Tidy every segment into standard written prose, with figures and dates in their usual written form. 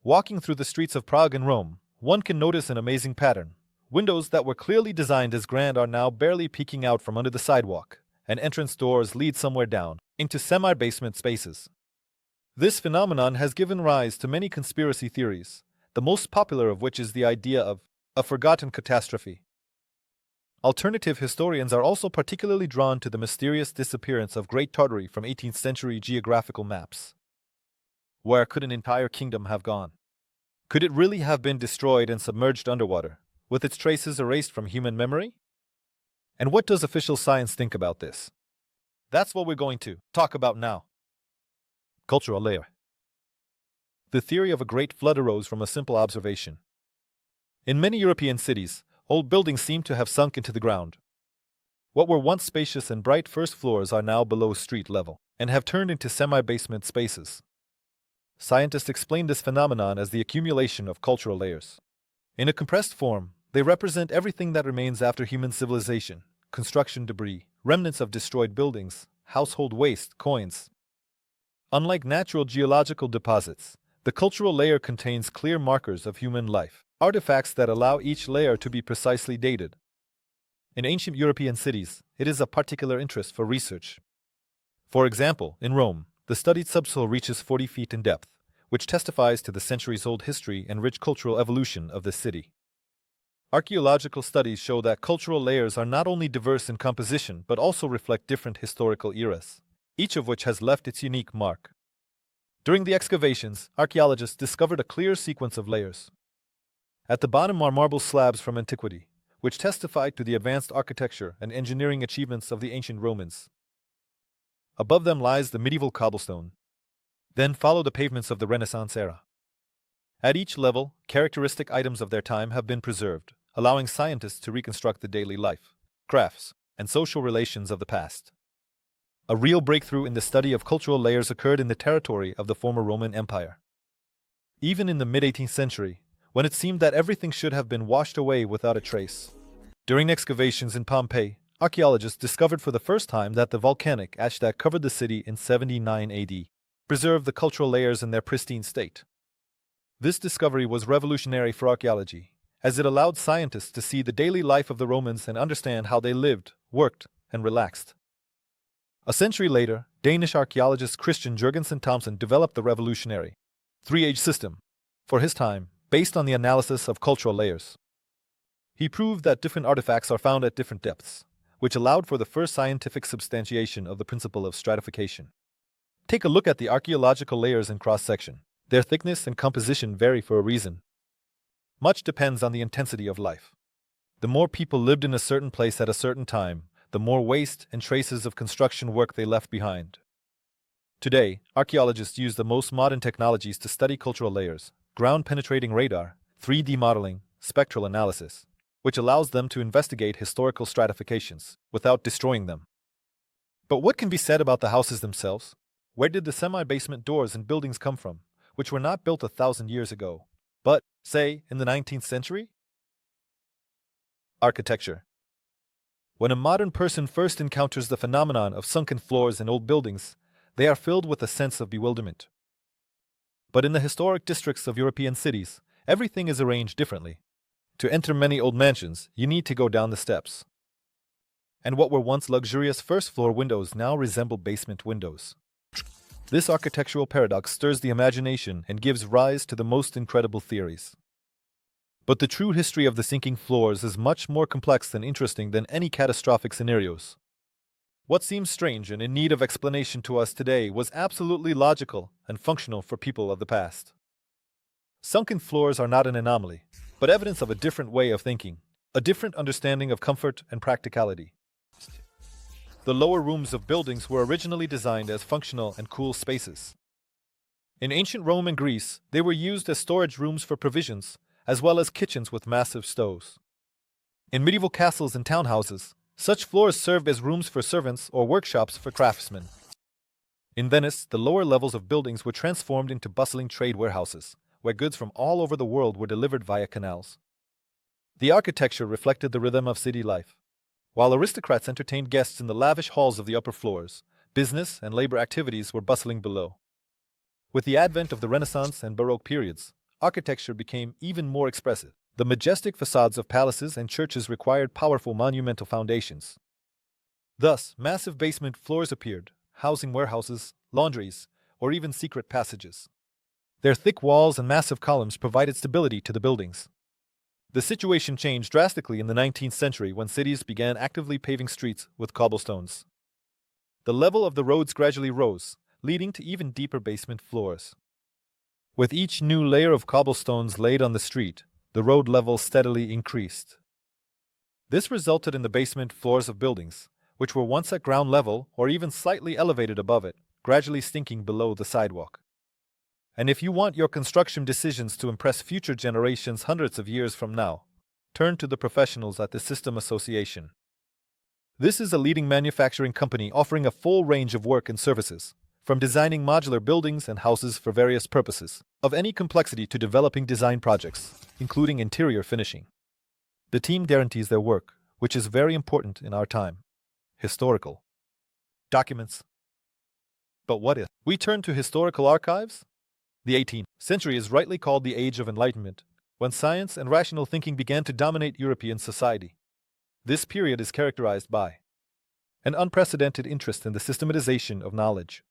Walking through the streets of Prague and Rome, one can notice an amazing pattern. Windows that were clearly designed as grand are now barely peeking out from under the sidewalk, and entrance doors lead somewhere down, into semi-basement spaces. This phenomenon has given rise to many conspiracy theories, the most popular of which is the idea of a forgotten catastrophe. Alternative historians are also particularly drawn to the mysterious disappearance of Great Tartary from 18th century geographical maps. Where could an entire kingdom have gone? Could it really have been destroyed and submerged underwater, with its traces erased from human memory? And what does official science think about this? That's what we're going to talk about now. Cultural layer. The theory of a great flood arose from a simple observation. In many European cities, old buildings seem to have sunk into the ground. What were once spacious and bright first floors are now below street level, and have turned into semi-basement spaces. Scientists explain this phenomenon as the accumulation of cultural layers. In a compressed form, they represent everything that remains after human civilization: construction debris, remnants of destroyed buildings, household waste, coins. Unlike natural geological deposits, the cultural layer contains clear markers of human life, artifacts that allow each layer to be precisely dated. In ancient European cities, it is of particular interest for research. For example, in Rome, the studied subsoil reaches 40 feet in depth, which testifies to the centuries-old history and rich cultural evolution of the city. Archaeological studies show that cultural layers are not only diverse in composition but also reflect different historical eras, each of which has left its unique mark. During the excavations, archaeologists discovered a clear sequence of layers. At the bottom are marble slabs from antiquity, which testify to the advanced architecture and engineering achievements of the ancient Romans. Above them lies the medieval cobblestone. Then follow the pavements of the Renaissance era. At each level, characteristic items of their time have been preserved, allowing scientists to reconstruct the daily life, crafts, and social relations of the past. A real breakthrough in the study of cultural layers occurred in the territory of the former Roman Empire. Even in the mid-18th century, when it seemed that everything should have been washed away without a trace. During excavations in Pompeii, archaeologists discovered for the first time that the volcanic ash that covered the city in 79 AD preserved the cultural layers in their pristine state. This discovery was revolutionary for archaeology, as it allowed scientists to see the daily life of the Romans and understand how they lived, worked, and relaxed. A century later, Danish archaeologist Christian Jørgensen Thomsen developed the revolutionary three-age system for his time, based on the analysis of cultural layers. He proved that different artifacts are found at different depths, which allowed for the first scientific substantiation of the principle of stratification. Take a look at the archaeological layers in cross-section. Their thickness and composition vary for a reason. Much depends on the intensity of life. The more people lived in a certain place at a certain time, the more waste and traces of construction work they left behind. Today, archaeologists use the most modern technologies to study cultural layers: ground-penetrating radar, 3D modeling, spectral analysis, which allows them to investigate historical stratifications without destroying them. But what can be said about the houses themselves? Where did the semi-basement doors and buildings come from, which were not built 1,000 years ago, but, say, in the 19th century? Architecture. When a modern person first encounters the phenomenon of sunken floors in old buildings, they are filled with a sense of bewilderment. But in the historic districts of European cities, everything is arranged differently. To enter many old mansions, you need to go down the steps. And what were once luxurious first-floor windows now resemble basement windows. This architectural paradox stirs the imagination and gives rise to the most incredible theories. But the true history of the sinking floors is much more complex and interesting than any catastrophic scenarios. What seems strange and in need of explanation to us today was absolutely logical and functional for people of the past. Sunken floors are not an anomaly, but evidence of a different way of thinking, a different understanding of comfort and practicality. The lower rooms of buildings were originally designed as functional and cool spaces. In ancient Rome and Greece, they were used as storage rooms for provisions, as well as kitchens with massive stoves. In medieval castles and townhouses, such floors served as rooms for servants or workshops for craftsmen. In Venice, the lower levels of buildings were transformed into bustling trade warehouses, where goods from all over the world were delivered via canals. The architecture reflected the rhythm of city life. While aristocrats entertained guests in the lavish halls of the upper floors, business and labor activities were bustling below. With the advent of the Renaissance and Baroque periods, architecture became even more expressive. The majestic facades of palaces and churches required powerful monumental foundations. Thus, massive basement floors appeared, housing warehouses, laundries, or even secret passages. Their thick walls and massive columns provided stability to the buildings. The situation changed drastically in the 19th century when cities began actively paving streets with cobblestones. The level of the roads gradually rose, leading to even deeper basement floors. With each new layer of cobblestones laid on the street, the road level steadily increased. This resulted in the basement floors of buildings, which were once at ground level or even slightly elevated above it, gradually sinking below the sidewalk. And if you want your construction decisions to impress future generations hundreds of years from now, turn to the professionals at the System Association. This is a leading manufacturing company offering a full range of work and services, from designing modular buildings and houses for various purposes, of any complexity to developing design projects, including interior finishing. The team guarantees their work, which is very important in our time. Historical documents. But what if we turn to historical archives? The 18th century is rightly called the Age of Enlightenment, when science and rational thinking began to dominate European society. This period is characterized by an unprecedented interest in the systematization of knowledge.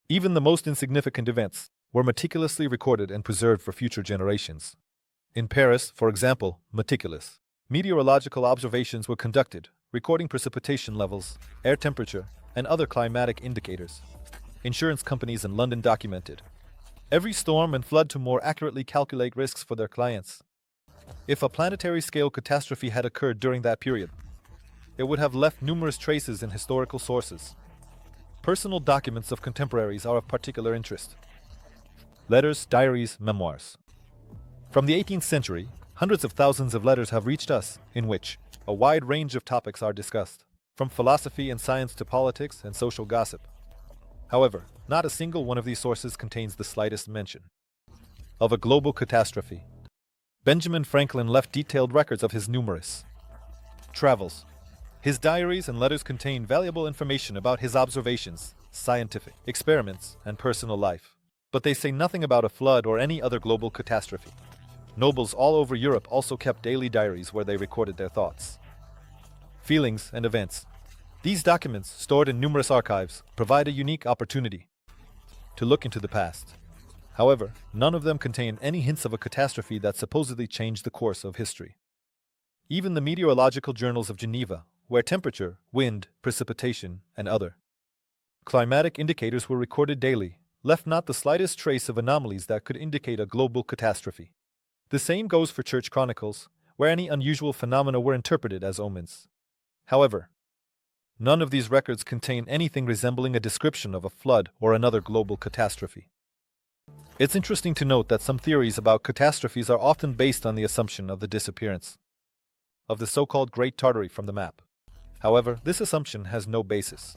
Even the most insignificant events were meticulously recorded and preserved for future generations. In Paris, for example, meticulous meteorological observations were conducted, recording precipitation levels, air temperature, and other climatic indicators. Insurance companies in London documented every storm and flood to more accurately calculate risks for their clients. If a planetary-scale catastrophe had occurred during that period, it would have left numerous traces in historical sources. Personal documents of contemporaries are of particular interest. Letters, diaries, memoirs. From the 18th century, hundreds of thousands of letters have reached us, in which a wide range of topics are discussed, from philosophy and science to politics and social gossip. However, not a single one of these sources contains the slightest mention of a global catastrophe. Benjamin Franklin left detailed records of his numerous travels. His diaries and letters contain valuable information about his observations, scientific experiments, and personal life. But they say nothing about a flood or any other global catastrophe. Nobles all over Europe also kept daily diaries where they recorded their thoughts, feelings, and events. These documents, stored in numerous archives, provide a unique opportunity to look into the past. However, none of them contain any hints of a catastrophe that supposedly changed the course of history. Even the meteorological journals of Geneva, where temperature, wind, precipitation, and other climatic indicators were recorded daily, left not the slightest trace of anomalies that could indicate a global catastrophe. The same goes for church chronicles, where any unusual phenomena were interpreted as omens. However, none of these records contain anything resembling a description of a flood or another global catastrophe. It's interesting to note that some theories about catastrophes are often based on the assumption of the disappearance of the so-called Great Tartary from the map. However, this assumption has no basis.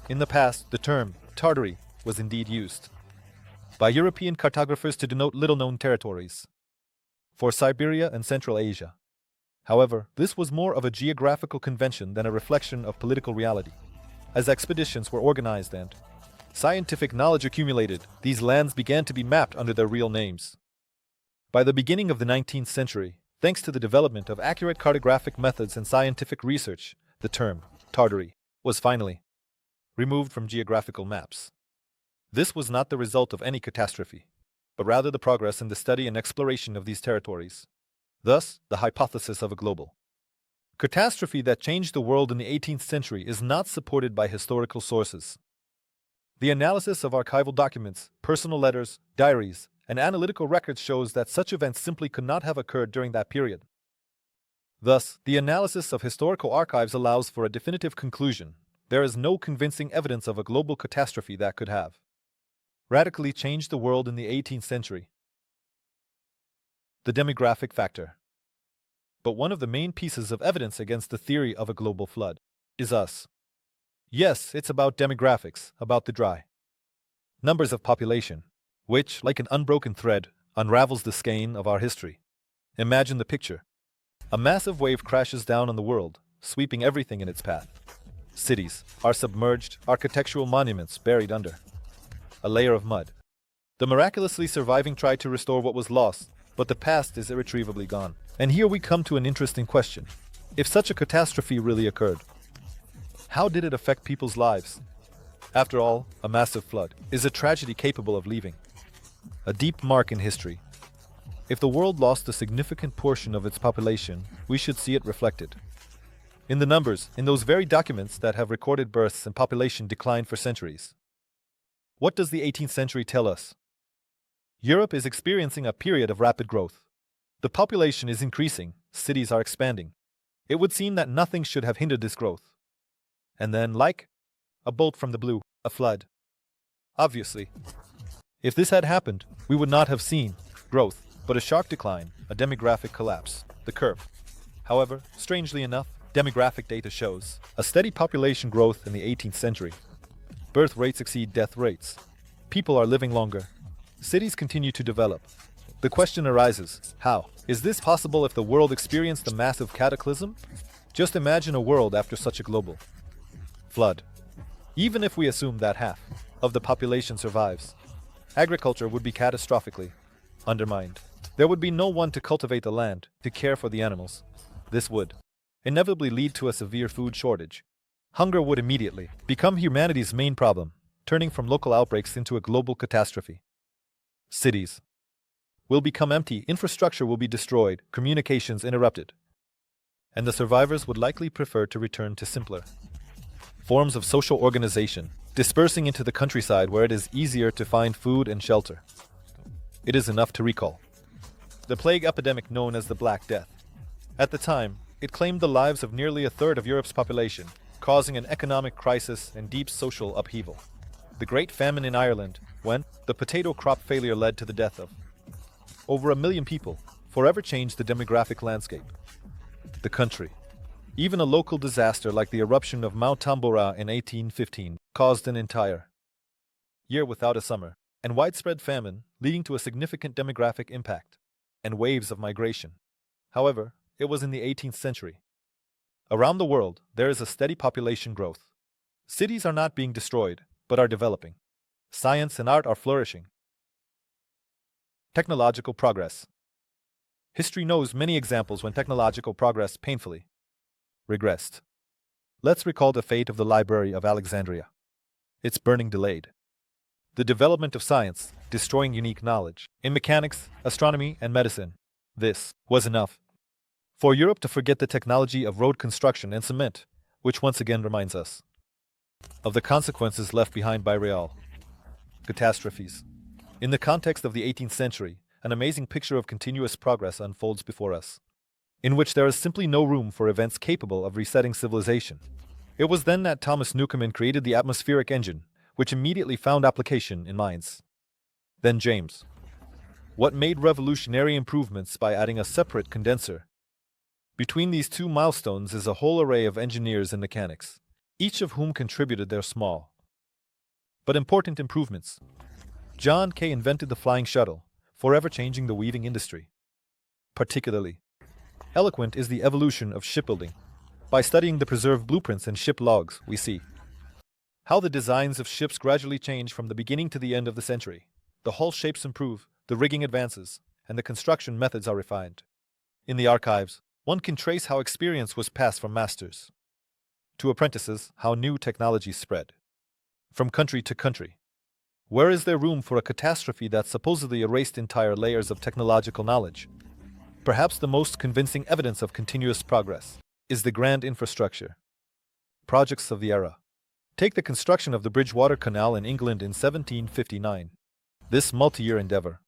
In the past, the term Tartary was indeed used by European cartographers to denote little-known territories for Siberia and Central Asia. However, this was more of a geographical convention than a reflection of political reality. As expeditions were organized and scientific knowledge accumulated, these lands began to be mapped under their real names. By the beginning of the 19th century, thanks to the development of accurate cartographic methods and scientific research, the term Tartary was finally removed from geographical maps. This was not the result of any catastrophe, but rather the progress in the study and exploration of these territories. Thus, the hypothesis of a global catastrophe that changed the world in the 18th century is not supported by historical sources. The analysis of archival documents, personal letters, diaries, and analytical records shows that such events simply could not have occurred during that period. Thus, the analysis of historical archives allows for a definitive conclusion. There is no convincing evidence of a global catastrophe that could have radically changed the world in the 18th century. The demographic factor. But one of the main pieces of evidence against the theory of a global flood is us. Yes, it's about demographics, about the dry numbers of population, which, like an unbroken thread, unravels the skein of our history. Imagine the picture. A massive wave crashes down on the world, sweeping everything in its path. Cities are submerged, architectural monuments buried under a layer of mud. The miraculously surviving tried to restore what was lost, but the past is irretrievably gone. And here we come to an interesting question. If such a catastrophe really occurred, how did it affect people's lives? After all, a massive flood is a tragedy capable of leaving a deep mark in history. If the world lost a significant portion of its population, we should see it reflected in the numbers, in those very documents that have recorded births and population decline for centuries. What does the 18th century tell us? Europe is experiencing a period of rapid growth. The population is increasing, cities are expanding. It would seem that nothing should have hindered this growth. And then, like a bolt from the blue, a flood. Obviously, if this had happened, we would not have seen growth, but a sharp decline, a demographic collapse, the curve. However, strangely enough, demographic data shows a steady population growth in the 18th century. Birth rates exceed death rates. People are living longer. Cities continue to develop. The question arises, how? Is this possible if the world experienced a massive cataclysm? Just imagine a world after such a global flood. Even if we assume that half of the population survives, agriculture would be catastrophically undermined. There would be no one to cultivate the land, to care for the animals. This would inevitably lead to a severe food shortage. Hunger would immediately become humanity's main problem, turning from local outbreaks into a global catastrophe. Cities will become empty, infrastructure will be destroyed, communications interrupted. And the survivors would likely prefer to return to simpler forms of social organization, dispersing into the countryside where it is easier to find food and shelter. It is enough to recall the plague epidemic known as the Black Death. At the time, it claimed the lives of nearly a third of Europe's population, causing an economic crisis and deep social upheaval. The Great Famine in Ireland, when the potato crop failure led to the death of over 1 million people, forever changed the demographic landscape. The country. Even a local disaster like the eruption of Mount Tambora in 1815 caused an entire year without a summer, and widespread famine, leading to a significant demographic impact and waves of migration. However, it was in the 18th century. Around the world, there is a steady population growth. Cities are not being destroyed, but are developing. Science and art are flourishing. Technological progress. History knows many examples when technological progress painfully regressed. Let's recall the fate of the Library of Alexandria. Its burning delayed the development of science, destroying unique knowledge in mechanics, astronomy, and medicine. This was enough for Europe to forget the technology of road construction and cement, which once again reminds us of the consequences left behind by real catastrophes. In the context of the 18th century, an amazing picture of continuous progress unfolds before us, in which there is simply no room for events capable of resetting civilization. It was then that Thomas Newcomen created the atmospheric engine, which immediately found application in mines. Then James Watt made revolutionary improvements by adding a separate condenser. Between these two milestones is a whole array of engineers and mechanics, each of whom contributed their small but important improvements. John Kay invented the flying shuttle, forever changing the weaving industry. Particularly eloquent is the evolution of shipbuilding. By studying the preserved blueprints and ship logs, we see how the designs of ships gradually change from the beginning to the end of the century. The hull shapes improve, the rigging advances, and the construction methods are refined. In the archives, one can trace how experience was passed from masters to apprentices, how new technologies spread from country to country. Where is there room for a catastrophe that supposedly erased entire layers of technological knowledge? Perhaps the most convincing evidence of continuous progress is the grand infrastructure projects of the era. Take the construction of the Bridgewater Canal in England in 1759. This multi-year endeavor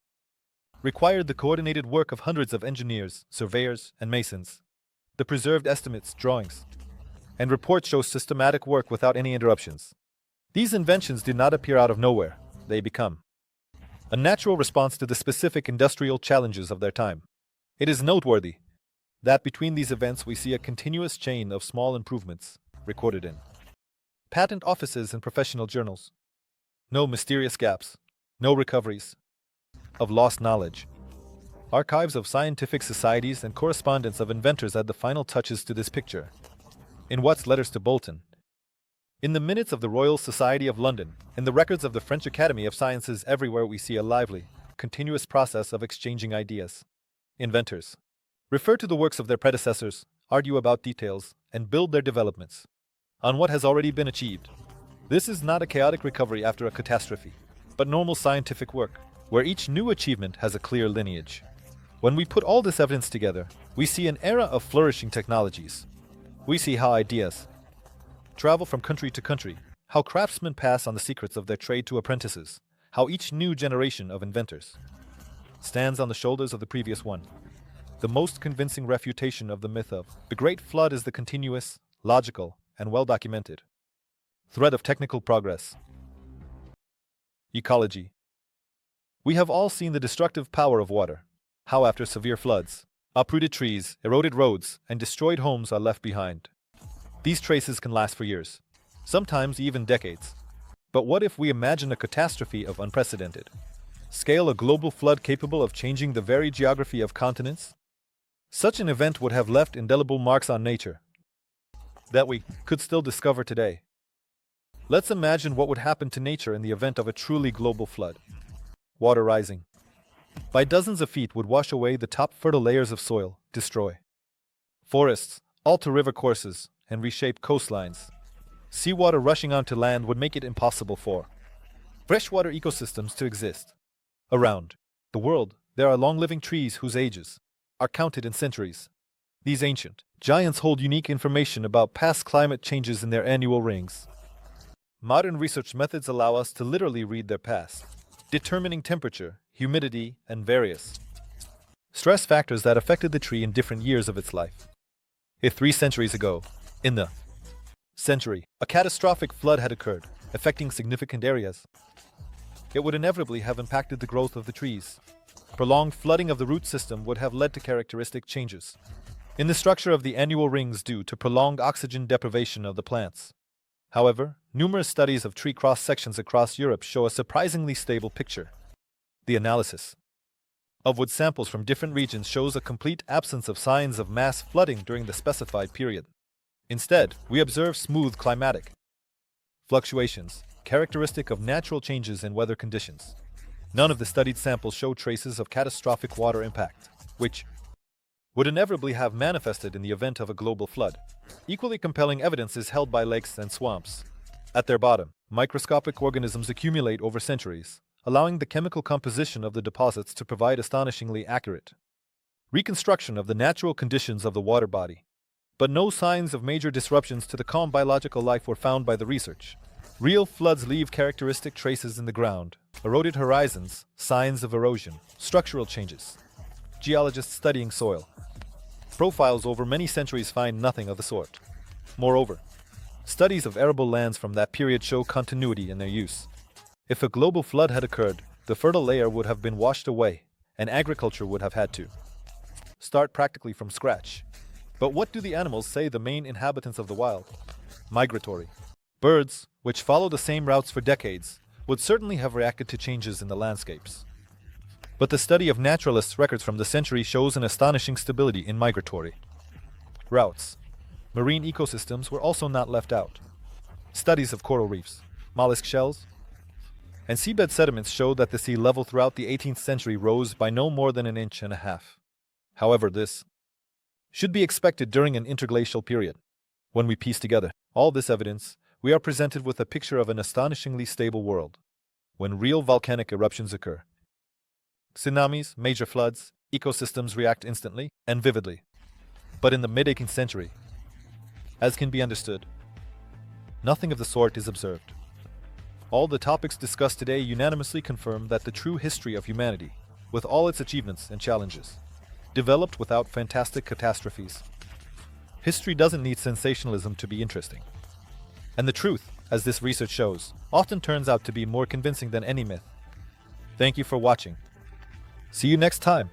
required the coordinated work of hundreds of engineers, surveyors, and masons. The preserved estimates, drawings, and reports show systematic work without any interruptions. These inventions did not appear out of nowhere. They become a natural response to the specific industrial challenges of their time. It is noteworthy that between these events we see a continuous chain of small improvements recorded in patent offices and professional journals. No mysterious gaps, no recoveries of lost knowledge. Archives of scientific societies and correspondence of inventors add the final touches to this picture. In Watt's letters to Bolton, In the minutes of the Royal Society of London, in the records of the French Academy of Sciences, everywhere we see a lively, continuous process of exchanging ideas. Inventors refer to the works of their predecessors, argue about details, and build their developments on what has already been achieved. This is not a chaotic recovery after a catastrophe, but normal scientific work, where each new achievement has a clear lineage. When we put all this evidence together, we see an era of flourishing technologies. We see how ideas travel from country to country, how craftsmen pass on the secrets of their trade to apprentices, how each new generation of inventors stands on the shoulders of the previous one. The most convincing refutation of the myth of the Great Flood is the continuous, logical, and well-documented thread of technical progress. Ecology. We have all seen the destructive power of water, how after severe floods, uprooted trees, eroded roads, and destroyed homes are left behind. These traces can last for years, sometimes even decades. But what if we imagine a catastrophe of unprecedented scale, a global flood capable of changing the very geography of continents? Such an event would have left indelible marks on nature that we could still discover today. Let's imagine what would happen to nature in the event of a truly global flood. Water rising by dozens of feet would wash away the top fertile layers of soil, destroy forests, alter river courses, and reshape coastlines. Seawater rushing onto land would make it impossible for freshwater ecosystems to exist. Around the world, there are long-living trees whose ages are counted in centuries. These ancient giants hold unique information about past climate changes in their annual rings. Modern research methods allow us to literally read their past, determining temperature, humidity, and various stress factors that affected the tree in different years of its life. If 3 centuries ago, in the century, a catastrophic flood had occurred, affecting significant areas, it would inevitably have impacted the growth of the trees. Prolonged flooding of the root system would have led to characteristic changes in the structure of the annual rings due to prolonged oxygen deprivation of the plants. However, numerous studies of tree cross-sections across Europe show a surprisingly stable picture. The analysis of wood samples from different regions shows a complete absence of signs of mass flooding during the specified period. Instead, we observe smooth climatic fluctuations, characteristic of natural changes in weather conditions. None of the studied samples show traces of catastrophic water impact, which would inevitably have manifested in the event of a global flood. Equally compelling evidence is held by lakes and swamps. At their bottom, microscopic organisms accumulate over centuries, allowing the chemical composition of the deposits to provide astonishingly accurate reconstruction of the natural conditions of the water body. But no signs of major disruptions to the calm biological life were found by the research. Real floods leave characteristic traces in the ground, eroded horizons, signs of erosion, structural changes. Geologists studying soil profiles over many centuries find nothing of the sort. Moreover, studies of arable lands from that period show continuity in their use. If a global flood had occurred, the fertile layer would have been washed away, and agriculture would have had to start practically from scratch. But what do the animals say, the main inhabitants of the wild? Migratory. Birds, which follow the same routes for decades, would certainly have reacted to changes in the landscapes. But the study of naturalists' records from the century shows an astonishing stability in migratory routes. Marine ecosystems were also not left out. Studies of coral reefs, mollusk shells, and seabed sediments show that the sea level throughout the 18th century rose by no more than 1.5 inches. However, this should be expected during an interglacial period. When we piece together all this evidence, we are presented with a picture of an astonishingly stable world. When real volcanic eruptions occur, tsunamis, major floods, ecosystems react instantly and vividly. But in the mid-18th century, as can be understood, nothing of the sort is observed. All the topics discussed today unanimously confirm that the true history of humanity, with all its achievements and challenges, developed without fantastic catastrophes. History doesn't need sensationalism to be interesting. And the truth, as this research shows, often turns out to be more convincing than any myth. Thank you for watching. See you next time.